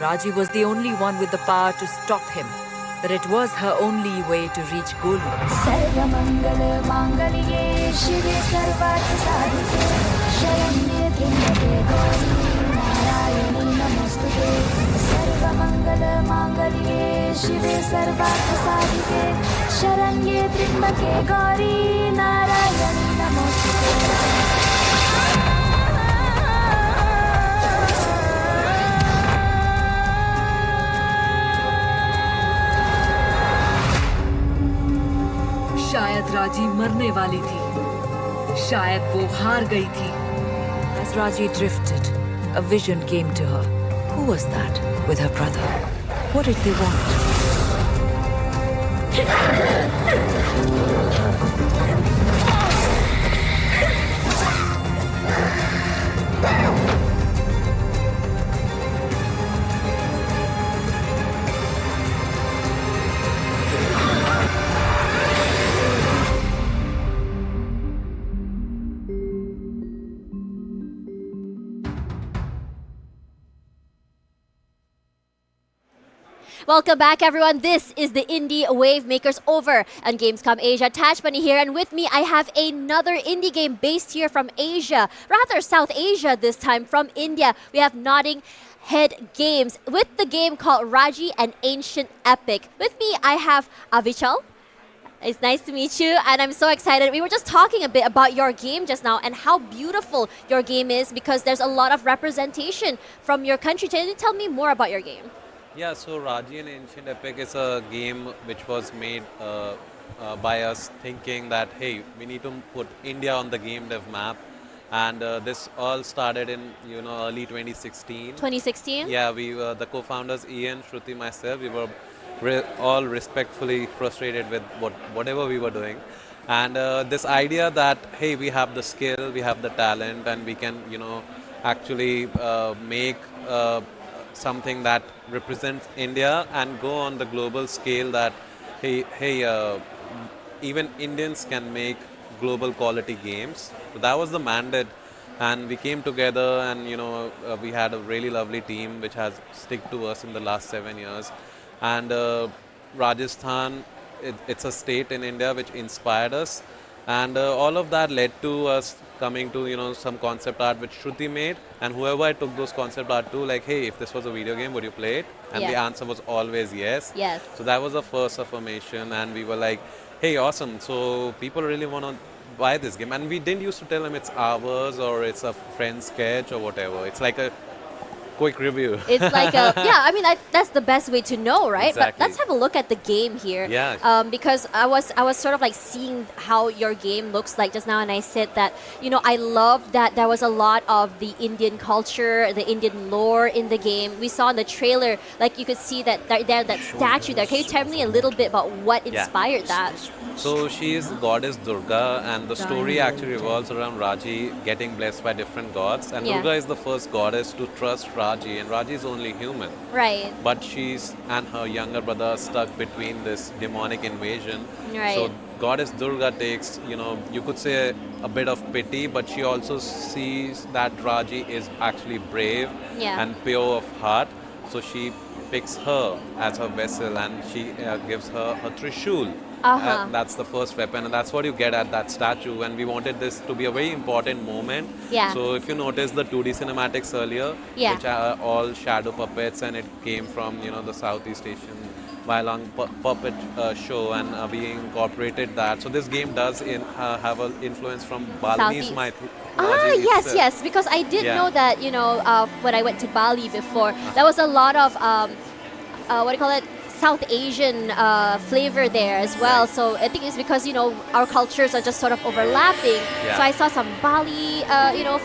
Raji was the only one with the power to stop him, but it was her only way to reach Golu. सर्वमंगल मांगल्ये शिवे सर्वार्थ साधिके शरण्ये त्र्यंबके गौरी नारायणी नमोस्तुते सर्वमंगल मांगल्ये शिवे सर्वार्थ साधिके शरण्ये त्र्यंबके गौरी नारायणी नमोस्तुते शायद राजी मरने वाली थी, शायद वो हार गई थी. As Raji drifted, a vision came to her. Who was that with her brother? What did they want? Welcome back, everyone. This is the Indie Wavemakers over on Gamescom Asia. Taj Bunny here, and with me I have another indie game based here from Asia, rather South Asia this time, from India. We have Nodding Head Games with the game called Raji, an Ancient Epic. With me I have Avichal. It's nice to meet you, and I'm so excited. We were just talking a bit about your game just now and how beautiful your game is because there's a lot of representation from your country. Can you tell me more about your game? Yeah, so Raji and Ancient Epic is a game which was made by us thinking that, hey, we need to put India on the game dev map. And this all started in, early 2016. 2016? Yeah, we were the co-founders, Ian, Shruti, myself. We were all respectfully frustrated with whatever we were doing. And this idea that, hey, we have the skill, we have the talent, and we can, actually make something that represents India and go on the global scale that, hey, even Indians can make global quality games. So that was the mandate, and we came together, and we had a really lovely team which has stuck to us in the last 7 years. And Rajasthan, it's a state in India which inspired us, and all of that led to us coming to some concept art which Shruti made, and whoever I took those concept art to, like, hey, if this was a video game, would you play it? And the answer was always yes. Yes. So that was the first affirmation, and we were like, hey, awesome, so people really want to buy this game. And we didn't used to tell them it's ours or it's a friend's sketch or whatever. It's like a quick review. It's like I mean, that's the best way to know, right? Exactly. But let's have a look at the game here. Yeah. Because I was sort of like seeing how your game looks like just now, and I said that I love that there was a lot of the Indian culture, the Indian lore in the game. We saw in the trailer, like you could see that that statue there. Can you tell me a little bit about what inspired that? So she is goddess Durga, and the story actually revolves around Raji getting blessed by different gods. And Durga is the first goddess to trust Raji, and Raji is only human. Right. But she's and her younger brother are stuck between this demonic invasion. Right. So goddess Durga takes, you could say a bit of pity, but she also sees that Raji is actually brave and pure of heart. So she picks her as her vessel, and she gives her her Trishul. That's the first weapon, and that's what you get at that statue. And we wanted this to be a very important moment. Yeah. So if you notice the 2D cinematics earlier, which are all shadow puppets, and it came from the Southeast Asian Bailong puppet show, and we incorporated that. So this game does have an influence from Balinese mythology. Yes, because I did know that when I went to Bali before, there was a lot of what do you call it? South Asian flavor there as well. Right. So I think it's because our cultures are just sort of overlapping. Yeah. So I saw some Bali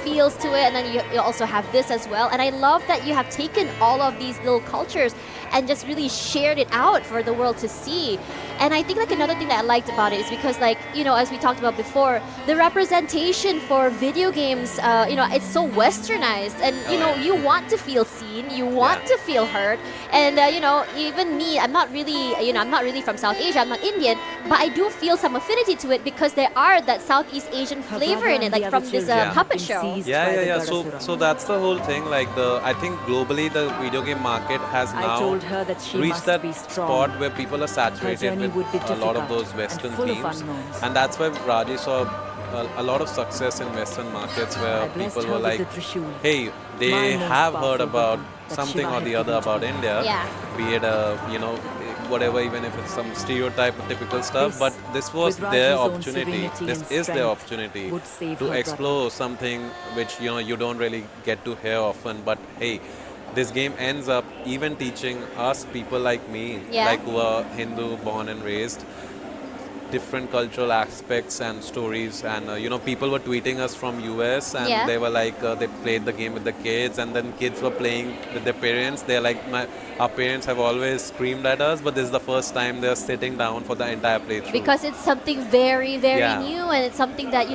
feels to it, and then you also have this as well. And I love that you have taken all of these little cultures and just really shared it out for the world to see. And I think like another thing that I liked about it is because as we talked about before, the representation for video games, it's so westernized, and you want to feel seen, you want to feel heard, and even me, I'm not really, I'm not really from South Asia, I'm not Indian, but I do feel some affinity to it because there are that Southeast Asian flavor in it, like from this puppet show. So that's the whole thing. Like I think globally the video game market has I now told her that she reached must that be strong. spot where people are saturated journey with would be a lot of difficult those and Western full of themes, unknowns. and that's why Raji saw a lot of success in Western markets I where blessed people her were with like, the Trishul, hey, they my most have heard powerful about weapon that something Shiva or had the other given to about her. India, Yeah. be it whatever, even if it's some stereotype or typical stuff, This, but this was with their Raji's own opportunity. serenity This and is their strength, opportunity would save to her explore something which you don't really get to hear often. But hey, this game ends up even teaching us people like me, Yeah. like who are Hindu born and raised, different cultural aspects and stories. And people were tweeting us from US, and Yeah. they were like, they played the game with the kids, and then kids were playing with their parents. They're like, our parents have always screamed at us, but this is the first time they're sitting down for the entire playthrough. Because it's something very, very Yeah. new, and it's something that,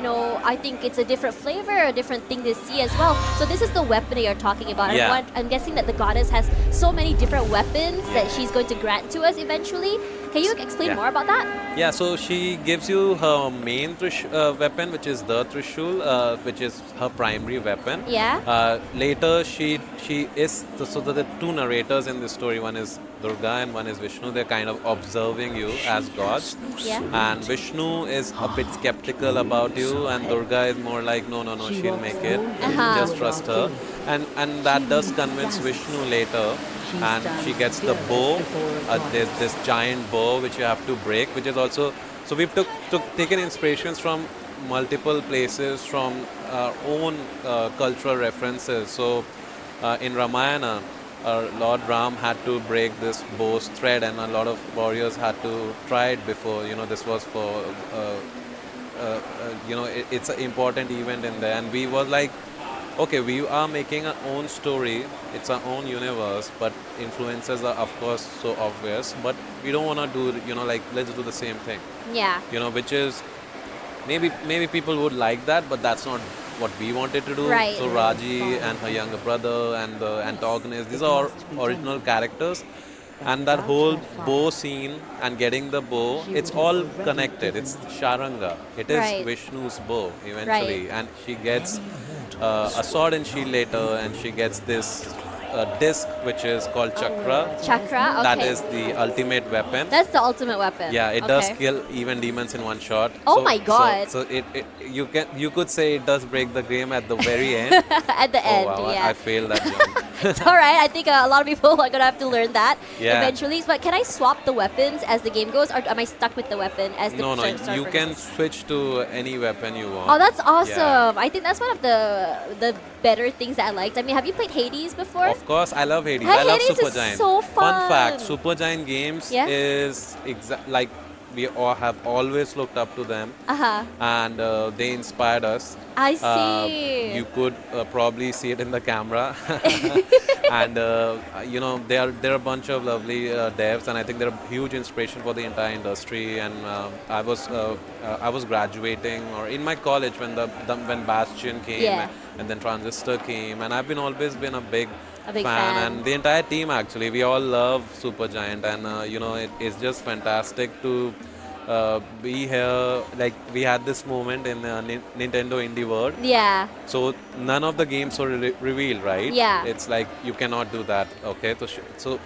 I think it's a different flavor, a different thing to see as well. So this is the weapon that you're talking about. Yeah. I'm guessing that the goddess has so many different weapons that she's going to grant to us eventually. Can you explain Yeah. more about that? Yeah, so she gives you her main weapon, which is the Trishul, which is her primary weapon. Yeah. Later, she is so the two narrators in this story. One is Durga and one is Vishnu. They're kind of observing you as gods. Yeah. And Vishnu is a bit skeptical about you, and Durga is more like, no, she'll make it. Uh-huh. Just trust her. And that does convince Vishnu later. And she gets the bow. There's this giant bow which you have to break, which is also. So we've taken inspirations from multiple places, from our own cultural references. So in Ramayana, Lord Ram had to break this bow's thread, and a lot of warriors had to try it before. This was for. It's an important event in there, and we were like, okay, we are making our own story, it's our own universe, but influences are of course so obvious, but we don't want to do, let's do the same thing, Yeah. which is, maybe people would like that, but that's not what we wanted to do. Right. So Raji and her younger brother and the antagonist, these are original characters. And that whole bow scene and getting the bow, it's all connected. It's Sharanga. It is Right. Vishnu's bow eventually. And she gets a sword and shield later, and she gets this disc which is called Chakra. Chakra, okay. That is the ultimate weapon. That's the ultimate weapon. Yeah, it Okay. does kill even demons in one shot. Oh my God. So you could say it does break the game at the very end. At the end, Wow, yeah. I failed that jump. It's all right. I think a lot of people are going to have to learn that Yeah. eventually. But can I swap the weapons as the game goes, or am I stuck with the weapon as the No, start you for can instance? switch to any weapon you want. Oh, that's awesome. I think that's one of the better things that I liked. I mean, have you played Hades before? Of course, I love Hades. Hey, I love Hades is Supergiant. so Fun fact, fun. Supergiant Games Yeah? is like we all have always looked up to them, Uh-huh. and they inspired us. I see. You could probably see it in the camera. And there are a bunch of lovely devs, and I think they're a huge inspiration for the entire industry. And I was graduating or in my college when Bastion came, Yeah. and then Transistor came, and I've always been a big fan. and the entire team actually, we all love Supergiant, and it's just fantastic to be here. Like, we had this moment in Nintendo Indie World. Yeah. So none of the games were revealed, right? Yeah. It's like you cannot do that. Okay, so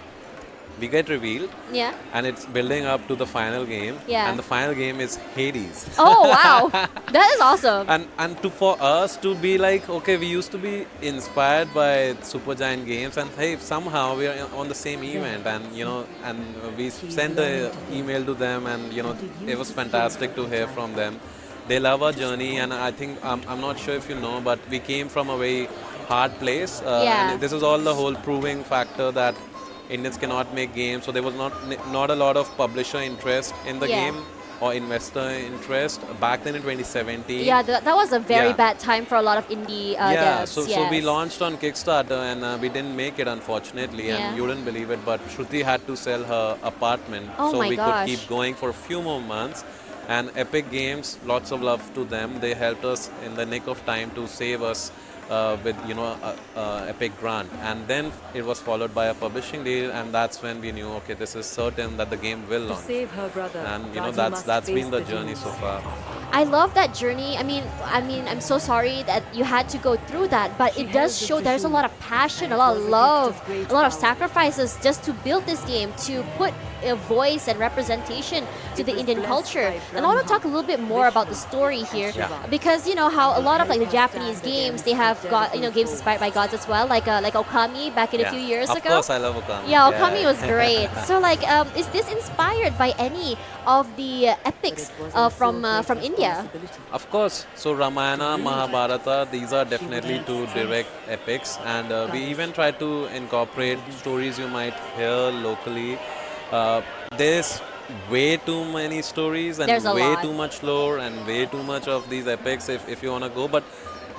we get revealed, Yeah. and it's building up to the final game. Yeah. And the final game is Hades. Oh, wow. That is awesome. And for us to be like, okay, we used to be inspired by Supergiant Games, and hey, somehow we are on the same event, and we sent an email to them, and it was fantastic to hear from them. They love our journey, and I think I'm not sure if you know, but we came from a very hard place. Yeah. And this is all the whole proving factor that Indians cannot make games, so there was not a lot of publisher interest in the Yeah. game or investor interest back then in 2017. Yeah, that was a very Yeah. bad time for a lot of indie Yeah, devs. so we yes. launched on Kickstarter, and we didn't make it, unfortunately, Yeah. and you wouldn't believe it, but Shruti had to sell her apartment, Oh so my we gosh. could keep going for a few more months. And Epic Games, lots of love to them. They helped us in the nick of time to save us with epic grant, and then it was followed by a publishing deal, and that's when we knew, okay, this is certain that the game will To launch. save her brother, And Raji that's must face been the the journey so demons. far. I love that journey. I'm so sorry that you had to go through that, but She it does held the show there's a vision, lot of passion, and a it lot was of a gift love, of great a lot of power. sacrifices just to build this game, to put a voice and representation to It the was Indian blessed culture. by And I want to Brahma, talk a little bit more about the Vishnu, story and here, Shiva. because you know how a lot of like the Help us Japanese stand games, against they have the got terrible games foe. inspired by gods as well, like Okami back in a Yeah, few years of ago. course I love Okami. Yeah, Okami was great. So, like, is this inspired by any of the But epics it was also from a great India? responsibility. Of course. So Ramayana, To win that, Mahabharata, these are she would definitely need two strength, direct epics, and we courage, even try to incorporate and deep. stories you might hear locally. Uh, there's way too many stories There's a and way lot. too much lore and way too much of these epics if you want to go. But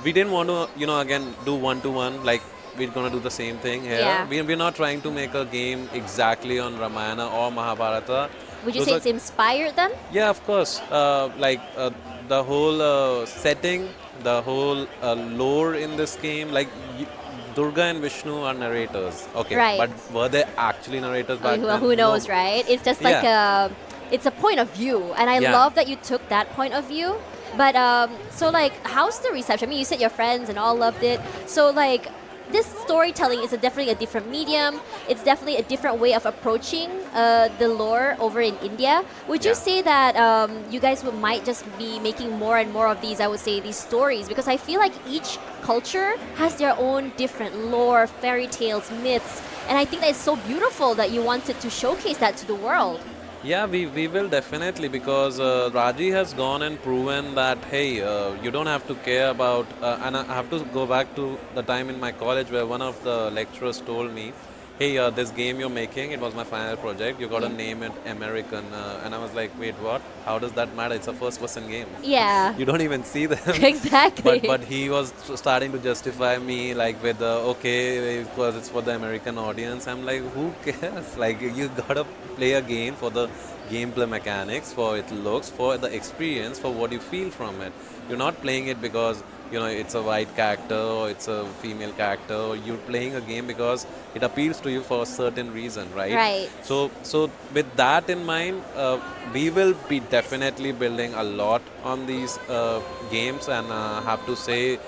we didn't want to, again, do one-to-one, like we're going to do the same thing here. Yeah. We're not trying to make a game exactly on Ramayana or Mahabharata. Would you Those say are it's inspired then? yeah, of course. The whole setting, the whole lore in this game, like Durga and Vishnu are narrators. Okay, Right. but were they actually narrators I back mean, then? who knows, No. right? It's just like Yeah. it's a point of view, and I Yeah. love that you took that point of view. But so like, how's the reception? I mean, you said your friends and all loved it. So like, this storytelling is definitely a different medium. It's definitely a different way of approaching the lore over in India. Would you Yeah. say that you guys might just be making more and more of these? I would say these stories, because I feel like each culture has their own different lore, fairy tales, myths, and I think that it's so beautiful that you wanted to showcase that to the world. Yeah, we will definitely, because Raji has gone and proven that, hey, you don't have to care about, and I have to go back to the time in my college where one of the lecturers told me, hey, this game you're making, it was my final project, you got to Yeah. name it American. And I was like, wait, what? How does that matter? It's a first person game. Yeah, You don't even see them. exactly. But he was starting to justify me like with the okay, because it's for the American audience. I'm like, who cares? Like, you gotta play a game for the gameplay mechanics, for its looks, for the experience, for what you feel from it. You're not playing it because it's a white character or it's a female character. Or you're playing a game because it appeals to you for a certain reason, right? Right. So with that in mind, we will be definitely building a lot on these games, and have to say,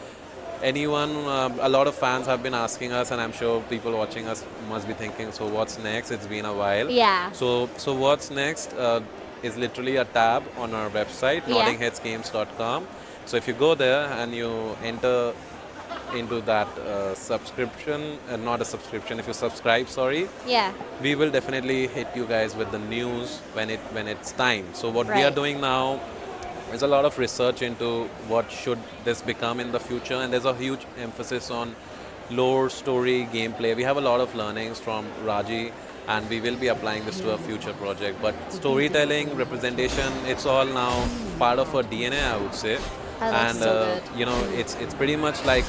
anyone, a lot of fans have been asking us, and I'm sure people watching us must be thinking, so what's next? It's been a while. Yeah. So what's next is literally a tab on our website, Yeah. noddingheadsgames.com. So if you go there and you enter into that subscription, not a subscription, if you subscribe, sorry, Yeah. we will definitely hit you guys with the news when it's time. So what we are Right. doing now is a lot of research into what should this become in the future, and there's a huge emphasis on lore, story, gameplay. We have a lot of learnings from Raji, and we will be applying this to a future project. But storytelling, representation, it's all now part of our DNA, I would say. Oh, that's And so good. it's pretty much like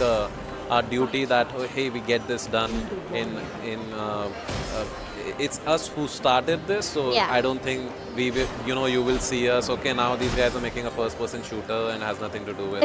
our duty that, oh, hey, we get this done in it's us who started this, so Yeah. I don't think we will, you will see us, okay, now these guys are making a first person shooter and has nothing to do with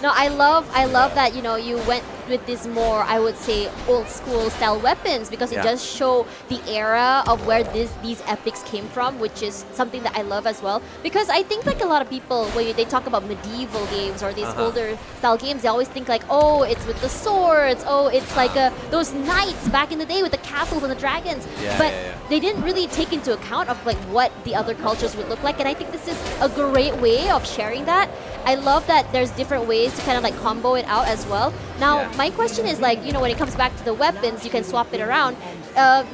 No, I love that you went with this more, I would say, old school style weapons, because it Yeah. does show the era of where these epics came from, which is something that I love as well. Because I think like a lot of people, when they talk about medieval games or these older style games, they always think like, oh, it's with the swords, oh, it's like those knights back in the day with the castles and the dragons. Yeah, but yeah, yeah. they didn't really take into account of like what the other cultures would look like, and I think this is a great way of sharing that. I love that there's different ways to kind of like combo it out as well. Now, Yeah. my question is like, when it comes back to the weapons, you can swap it around.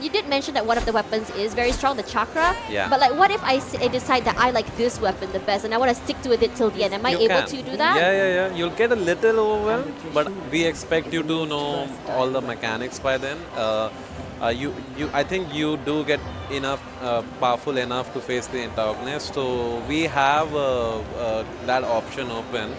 You did mention that one of the weapons is very strong, the chakra. Yeah. But like, what if I decide that I like this weapon the best and I want to stick to it till the end? Am I You able can. to do that? Yeah. You'll get a little overwhelmed, but we expect you to know all the mechanics by then. I think you do get enough powerful enough to face the antagonist. So we have that option open,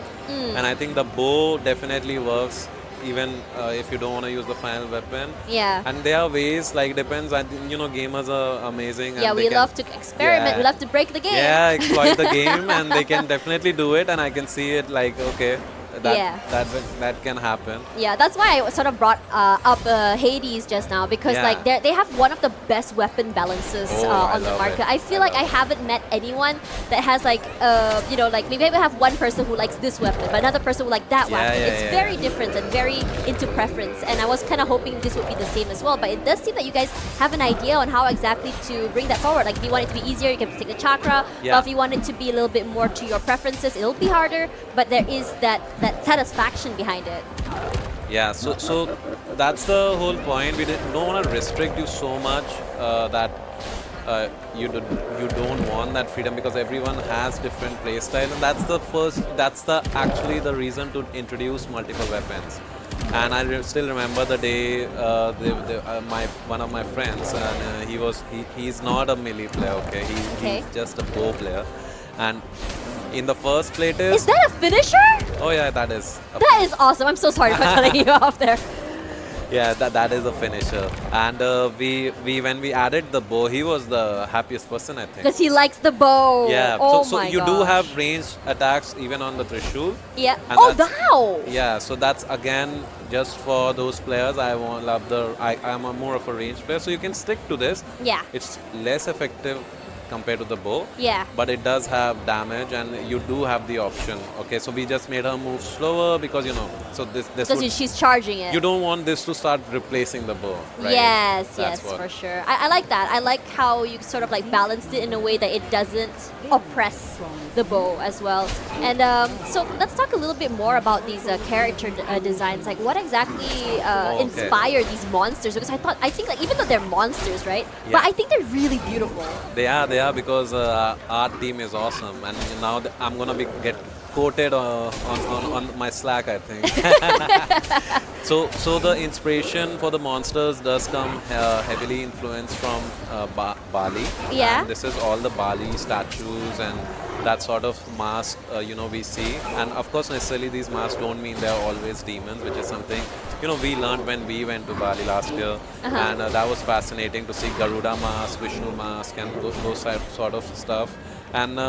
and I think the bow definitely works. Even if you don't want to use the final weapon. Yeah. And there are ways, like depends. I think, gamers are amazing. Yeah, and they we can, love to experiment. Yeah. We love to break the game. Yeah, exploit the game, and they can definitely do it. And I can see it like, okay, that Yeah. that can happen. Yeah, that's why I sort of brought up Hades just now because Yeah. like they have one of the best weapon balances Oh, I on the love market. it. I feel I like I love it. haven't met anyone that has like you know, like maybe I have one person who likes this weapon, but another person who like that Yeah, weapon. yeah, It's yeah, very yeah. different and very into preference. And I was kind of hoping this would be the same as well. But it does seem that you guys have an idea on how exactly to bring that forward. Like if you want it to be easier, you can take the chakra. Yeah. But if you want it to be a little bit more to your preferences, it'll be harder. But there is that satisfaction behind it. Yeah, so that's the whole point. We don't want to restrict you so much that you don't want that freedom, because everyone has different play style, and that's the actually the reason to introduce multiple weapons. And I still remember the day my one of my friends, and he's not a melee player. Okay, Okay. he's just a bow player, and in the first play Is test. that a finisher? Oh yeah, that is. That is awesome. I'm so sorry for cutting you off there. Yeah, that is a finisher. And we when we added the bow, he was the happiest person, I think. Because he likes the bow. Yeah. Oh so my you gosh. do have ranged attacks even on the Trishul. Yeah. And Oh, that's- wow. Yeah. So that's again just for those players. I'm a more of a ranged player, so you can stick to this. Yeah. It's less effective compared to the bow. Yeah. But it does have damage, and you do have the option. Okay. So we just made her move slower because So this Because would, she's charging it. you don't want this to start replacing the bow, right? Yes, That's yes, what- for sure. I like that. I like how you sort of like balanced it in a way that it doesn't oppress the bow as well. And so let's talk a little bit more about these character designs. Like, what exactly okay. inspired these monsters? Because I think like even though they're monsters, right? But Yeah. I think they're really beautiful. They are because our team is awesome, and now I'm gonna get quoted on my Slack, I think. So the inspiration for the monsters does come heavily influenced from Bali. Yeah. And this is all the Bali statues and that sort of mask we see. And of course, necessarily these masks don't mean they're always demons, which is something we learned when we went to Bali last year. And that was fascinating to see Garuda mask, Vishnu mask, and those sort of stuff. And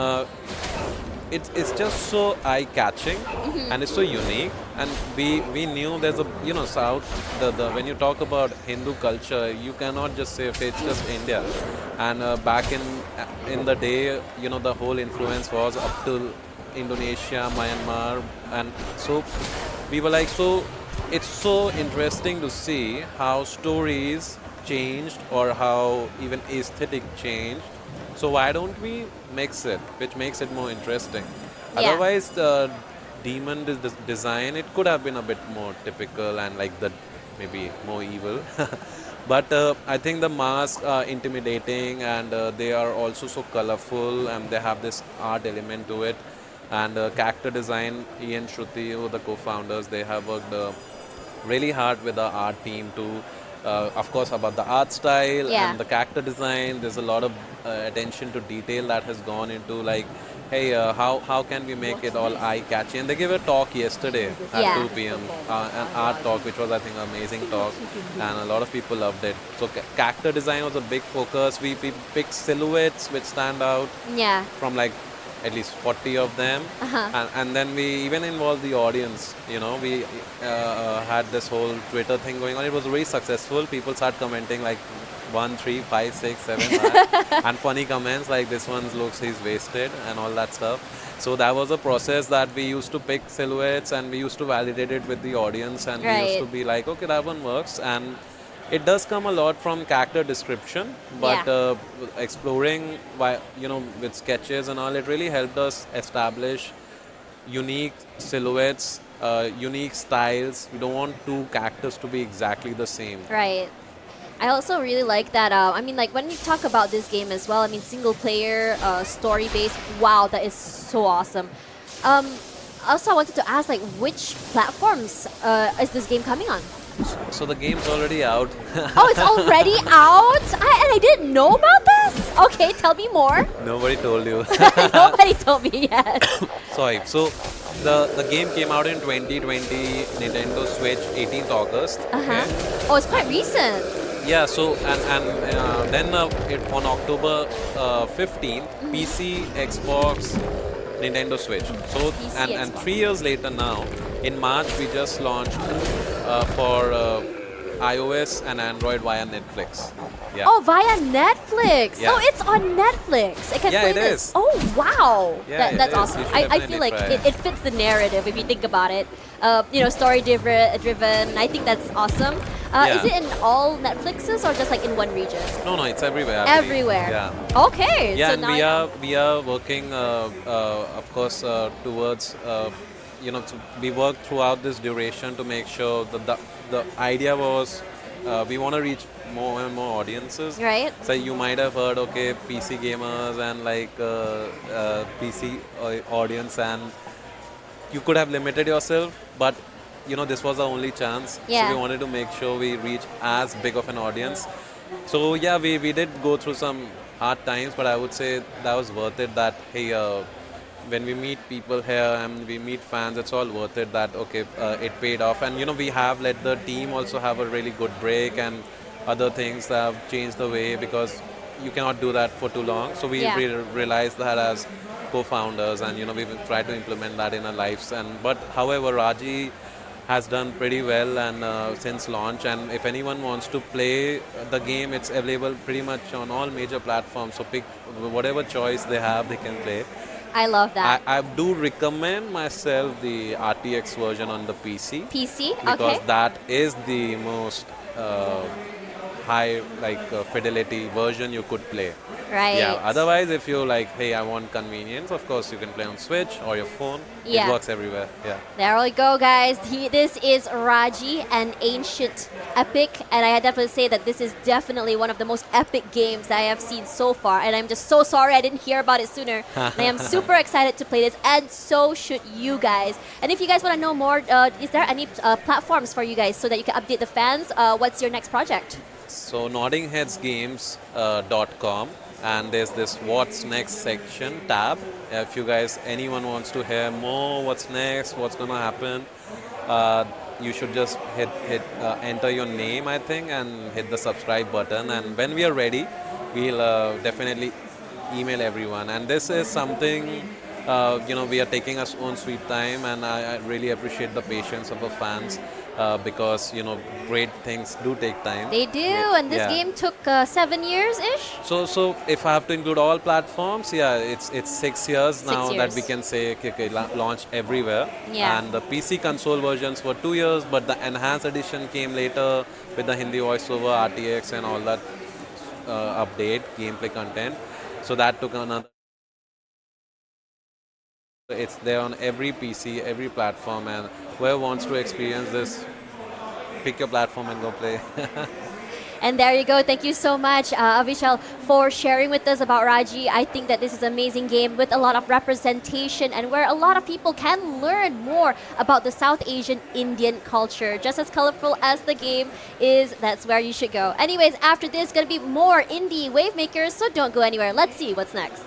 it's just so eye-catching, and it's so unique. And we knew there's a South. The when you talk about Hindu culture, you cannot just say okay, it's just India. And back in the day, the whole influence was up to Indonesia, Myanmar, and so we were like, so it's so interesting to see how stories changed or how even aesthetic changed. So why don't we mix it, which makes it more interesting? Yeah. Otherwise, the demon design, it could have been a bit more typical and like maybe more evil. But I think the masks are intimidating, and they are also so colorful, and they have this art element to it. And character design, Ian Shruti, who are the co-founders, they have worked really hard with the art team to, of course, about the art style Yeah. and the character design. There's a lot of attention to detail that has gone into like, hey, how can we make it all eye-catchy? And they gave a talk yesterday at Yeah. 2 p.m., an art talk, which was, I think, an amazing talk, and a lot of people loved it. So character design was a big focus. We picked silhouettes which stand out Yeah. from like at least 40 of them. And then we even involved the audience. We had this whole Twitter thing going on. It was very successful. People start commenting like 1, 3, 5, 6, 7 and funny comments like this one looks he's wasted and all that stuff. So that was a process that we used to pick silhouettes, and we used to validate it with the audience, and we used to Right. be like, okay, that one works. And it does come a lot from character description, but Yeah. exploring with sketches and all, it really helped us establish unique silhouettes, unique styles. We don't want two characters to be exactly the same. Right. I also really like that. I mean, like when you talk about this game as well. I mean, single player, story based. Wow, that is so awesome. Also, I wanted to ask, like, which platforms is this game coming on? So the game's already out. Oh, it's already out, and I didn't know about this. Okay, tell me more. Nobody told you. Nobody told me yet. Sorry. So the game came out in 2020, Nintendo Switch, 18th August. Okay? Oh, it's quite recent. Yeah, so and then on October 15th, PC, Xbox, Nintendo Switch. So PC, and Xbox. 3 years later now, In March, we just launched for iOS and Android via Netflix. Yeah. Oh, via Netflix. Yeah. So it's on Netflix. I can Yeah, play it this. is. Oh, wow. Yeah, it That's is. awesome. You should I definitely feel like try it fits the narrative if you think about it. Story driven. I think that's awesome. Yeah. Is it in all Netflixes or just like in one region? No, it's everywhere. I believe. Everywhere. Yeah. Okay. Yeah, so and now I know. we are working, of course, towards we work throughout this duration to make sure that the idea was we want to reach more and more audiences. Right. So you might have heard, okay, PC gamers and like PC audience, and you could have limited yourself, but this was the only chance. Yeah. So we wanted to make sure we reach as big of an audience. So yeah, we did go through some hard times, but I would say that was worth it. That hey, when we meet people here and we meet fans, it's all worth it. That okay, it paid off, and we have let the team also have a really good break and other things that have changed the way, because you cannot do that for too long. So we Yeah. realized that as co-founders, and we've tried to implement that in our lives. But however, Raji has done pretty well and since launch, and if anyone wants to play the game, it's available pretty much on all major platforms, so pick whatever choice they have, they can play. I love that. I do recommend myself the RTX version on the PC, PC. because Okay. that is the most high fidelity version you could play. Right. Yeah, otherwise if you like, hey, I want convenience, of course you can play on Switch or your phone. Yeah. It works everywhere. Yeah. There we go, guys. This is Raji, an ancient epic, and I definitely say that this is definitely one of the most epic games that I have seen so far, and I'm just so sorry I didn't hear about it sooner. And I am super excited to play this, and so should you guys. And if you guys want to know more, is there any platforms for you guys so that you can update the fans? What's your next project? So noddingheadsgames.com, and there's this what's next section tab. If you guys, anyone wants to hear more what's next, what's gonna happen, you should just hit enter your name, I think, and hit the subscribe button, and when we are ready, we'll definitely email everyone. And this is something we are taking our own sweet time, and I really appreciate the patience of the fans, because great things do take time. They do, and this Yeah. game took 7 years-ish? So if I have to include all platforms, yeah, it's 6 years 6 now that we years. can say okay, launch everywhere. Yeah. And the PC console versions were 2 years, but the enhanced edition came later with the Hindi voiceover, RTX, and all that update gameplay content. So that took another. It's there on every PC, every platform, and whoever wants to experience this, pick your platform and go play. And there you go. Thank you so much, Avishal, for sharing with us about Raji. I think that this is an amazing game with a lot of representation and where a lot of people can learn more about the South Asian Indian culture. Just as colorful as the game is, that's where you should go. Anyways, after this, going to be more indie Wavemakers, so don't go anywhere. Let's see what's next.